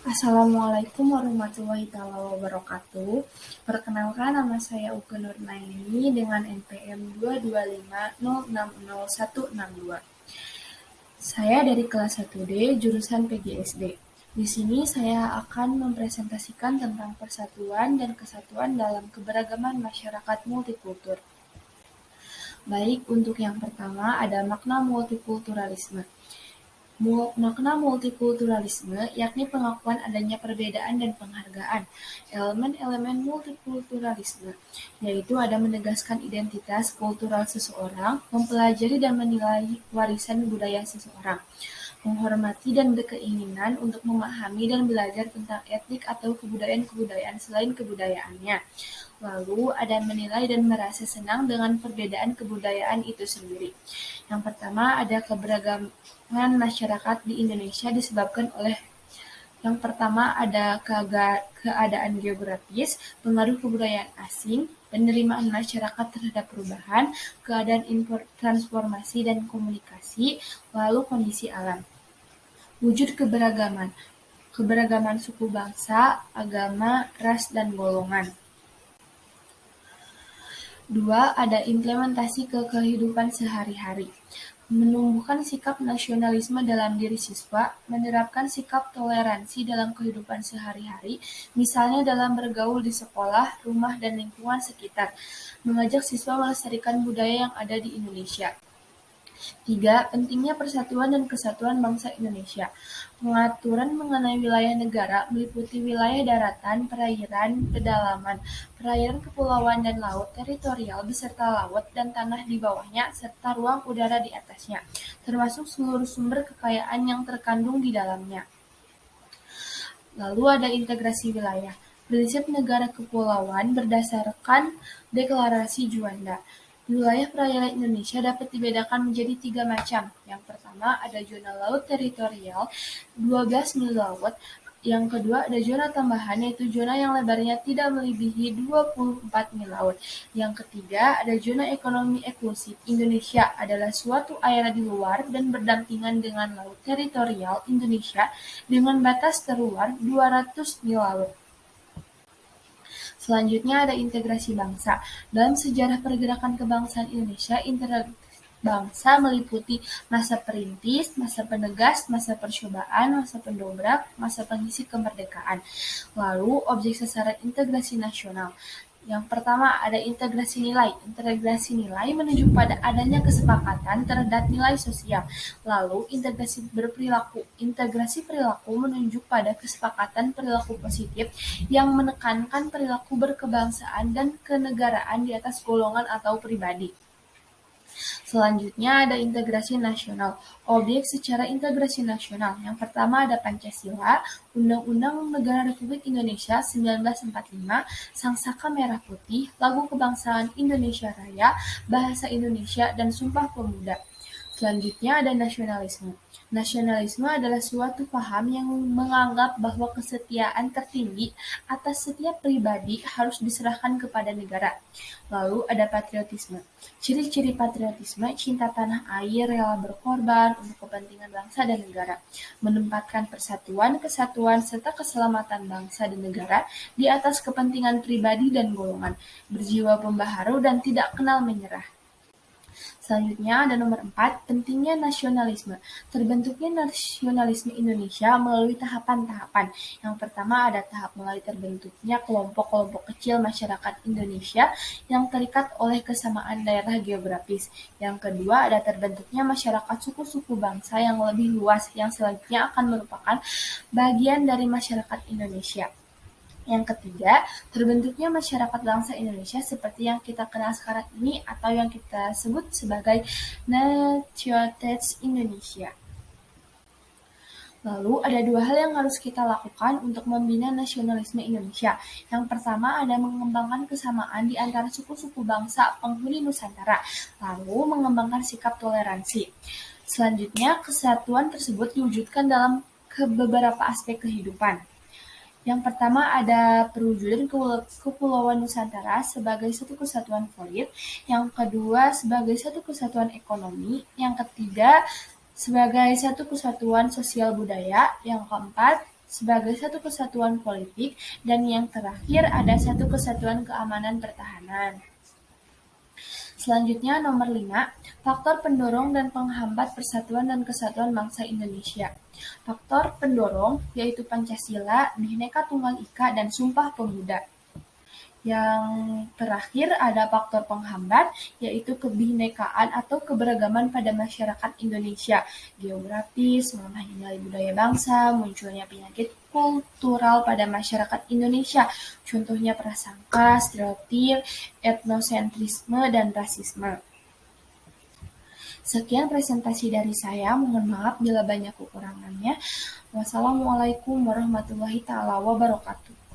Assalamualaikum warahmatullahi wabarakatuh. Perkenalkan, nama saya Uke Nurnaini dengan NPM 225060162. Saya dari kelas 1D, jurusan PGSD. Di sini saya akan mempresentasikan tentang persatuan dan kesatuan dalam keberagaman masyarakat multikultur. Baik, untuk yang pertama ada makna multikulturalisme. Makna multikulturalisme yakni pengakuan adanya perbedaan dan penghargaan. Elemen-elemen multikulturalisme yaitu ada menegaskan identitas kultural seseorang, mempelajari dan menilai warisan budaya seseorang, menghormati dan berkeinginan untuk memahami dan belajar tentang etnik atau kebudayaan-kebudayaan selain kebudayaannya. Lalu ada menilai dan merasa senang dengan perbedaan kebudayaan itu sendiri. Yang pertama ada keberagaman masyarakat di Indonesia disebabkan oleh yang pertama ada keadaan geografis, pengaruh kebudayaan asing, penerimaan masyarakat terhadap perubahan, keadaan transformasi dan komunikasi, lalu kondisi alam. Wujud keberagaman suku bangsa, agama, ras, dan golongan. 2. Ada implementasi ke kehidupan sehari-hari. Menumbuhkan sikap nasionalisme dalam diri siswa, menerapkan sikap toleransi dalam kehidupan sehari-hari, misalnya dalam bergaul di sekolah, rumah, dan lingkungan sekitar. Mengajak siswa melestarikan budaya yang ada di Indonesia. 3. Pentingnya persatuan dan kesatuan bangsa Indonesia. Pengaturan mengenai wilayah negara meliputi wilayah daratan, perairan, pedalaman, perairan kepulauan dan laut teritorial beserta laut dan tanah di bawahnya serta ruang udara di atasnya, termasuk seluruh sumber kekayaan yang terkandung di dalamnya. Lalu ada integrasi wilayah. Prinsip negara kepulauan berdasarkan Deklarasi Juanda. Wilayah perairan Indonesia dapat dibedakan menjadi 3 macam. Yang pertama ada zona laut teritorial 12 mil laut. Yang kedua ada zona tambahan, yaitu zona yang lebarnya tidak melebihi 24 mil laut. Yang ketiga ada zona ekonomi eksklusif. Indonesia adalah suatu area di luar dan berdampingan dengan laut teritorial Indonesia dengan batas terluar 200 mil laut. Selanjutnya ada integrasi bangsa. Dalam sejarah pergerakan kebangsaan Indonesia, integrasi bangsa meliputi masa perintis, masa penegas, masa percobaan, masa pendobrak, masa pengisi kemerdekaan. Lalu, objek sasaran integrasi nasional. Yang pertama ada integrasi nilai. Integrasi nilai menunjuk pada adanya kesepakatan terhadap nilai sosial. Lalu integrasi berperilaku. Integrasi perilaku menunjuk pada kesepakatan perilaku positif yang menekankan perilaku berkebangsaan dan kenegaraan di atas golongan atau pribadi. Selanjutnya ada integrasi nasional. Objek secara integrasi nasional. Yang pertama ada Pancasila, Undang-Undang Negara Republik Indonesia 1945, Sang Saka Merah Putih, Lagu Kebangsaan Indonesia Raya, Bahasa Indonesia, dan Sumpah Pemuda. Selanjutnya ada nasionalisme. Nasionalisme adalah suatu paham yang menganggap bahwa kesetiaan tertinggi atas setiap pribadi harus diserahkan kepada negara. Lalu ada patriotisme. Ciri-ciri patriotisme: cinta tanah air, rela berkorban untuk kepentingan bangsa dan negara, menempatkan persatuan, kesatuan, serta keselamatan bangsa dan negara di atas kepentingan pribadi dan golongan, berjiwa pembaharu dan tidak kenal menyerah. Selanjutnya ada nomor 4, pentingnya nasionalisme. Terbentuknya nasionalisme Indonesia melalui tahapan-tahapan. Yang pertama ada tahap mulai terbentuknya kelompok-kelompok kecil masyarakat Indonesia yang terikat oleh kesamaan daerah geografis. Yang kedua ada terbentuknya masyarakat suku-suku bangsa yang lebih luas yang selanjutnya akan merupakan bagian dari masyarakat Indonesia. Yang ketiga, terbentuknya masyarakat bangsa Indonesia seperti yang kita kenal sekarang ini atau yang kita sebut sebagai Nationalitas Indonesia. Lalu ada 2 hal yang harus kita lakukan untuk membina nasionalisme Indonesia. Yang pertama ada mengembangkan kesamaan di antara suku-suku bangsa penghuni Nusantara, lalu mengembangkan sikap toleransi. Selanjutnya, kesatuan tersebut diwujudkan dalam beberapa aspek kehidupan. Yang pertama ada perwujudan Kepulauan Nusantara sebagai satu kesatuan valid. Yang kedua sebagai satu kesatuan ekonomi. Yang ketiga sebagai satu kesatuan sosial budaya. Yang keempat sebagai satu kesatuan politik, dan yang terakhir ada satu kesatuan keamanan pertahanan. Selanjutnya nomor 5, faktor pendorong dan penghambat persatuan dan kesatuan bangsa Indonesia. Faktor pendorong yaitu Pancasila, Bhinneka Tunggal Ika, dan Sumpah Pemuda. Yang terakhir ada faktor penghambat, yaitu kebinekaan atau keberagaman pada masyarakat Indonesia, geografis, melemahnya nilai budaya bangsa, munculnya penyakit kultural pada masyarakat Indonesia, contohnya prasangka, stereotip, etnosentrisme, dan rasisme. Sekian presentasi dari saya, mohon maaf bila banyak kekurangannya. Wassalamualaikum warahmatullahi wabarakatuh.